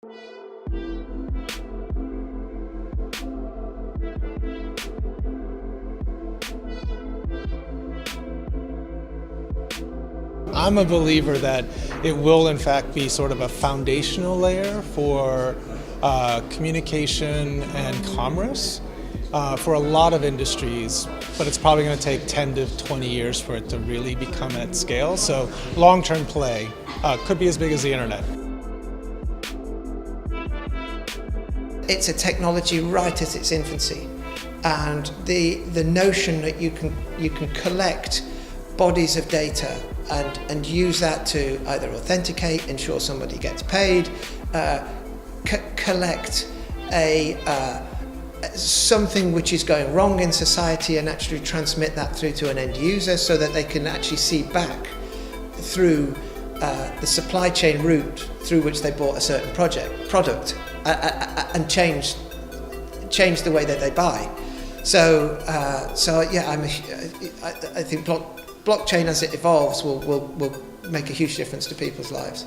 I'm a believer that it will in fact be sort of a foundational layer for communication and commerce for a lot of industries, but it's probably going to take 10 to 20 years for it to really become at scale. So long-term play could be as big as the internet. It's a technology right at its infancy, and the notion that you can collect bodies of data and use that to either authenticate, ensure somebody gets paid, collect something which is going wrong in society and actually transmit that through to an end user so that they can actually see back through the supply chain route through which they bought a certain product and change the way that they buy. So yeah, I think blockchain as it evolves will make a huge difference to people's lives.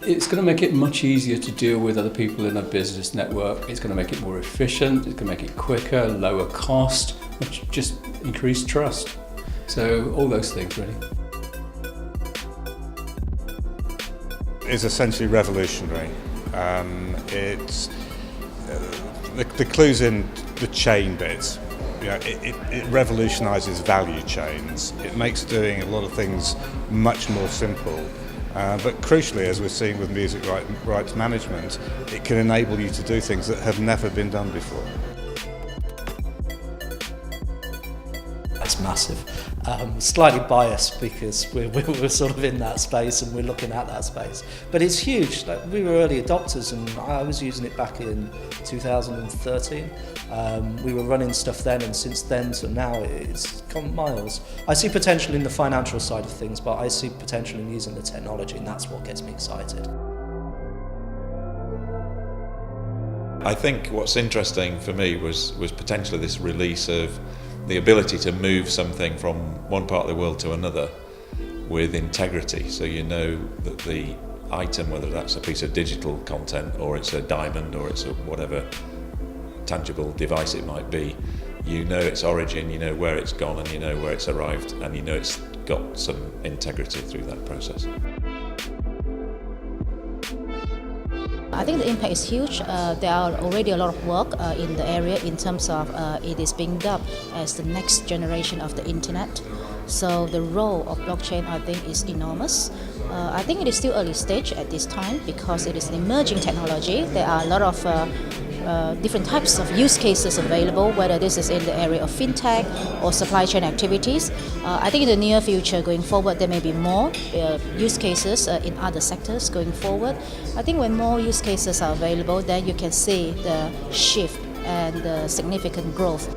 It's going to make it much easier to deal with other people in a business network. It's going to make it more efficient, it's going to make it quicker, lower cost, just increase trust. So all those things really. It's essentially revolutionary. It's the clues in the chain bit. You know, it revolutionises value chains. It makes doing a lot of things much more simple. But crucially, as we're seeing with music rights management, it can enable you to do things that have never been done before. It's massive. Slightly biased because we're sort of in that space and we're looking at that space. But it's huge. Like, we were early adopters and I was using it back in 2013. We were running stuff then, and since then to now it's gone miles. I see potential in the financial side of things, but I see potential in using the technology, and that's what gets me excited. I think what's interesting for me was potentially this release of the ability to move something from one part of the world to another with integrity, so you know that the item, whether that's a piece of digital content or it's a diamond or it's a whatever tangible device it might be, you know its origin, you know where it's gone, and you know where it's arrived, and you know it's got some integrity through that process. I think the impact is huge. There are already a lot of work in the area in terms of it is being dubbed as the next generation of the internet. So the role of blockchain, I think, is enormous. I think it is still early stage at this time because it is an emerging technology. There are a lot of different types of use cases available, whether this is in the area of fintech or supply chain activities. I think in the near future going forward there may be more use cases in other sectors going forward. I think when more use cases are available, then you can see the shift and the significant growth.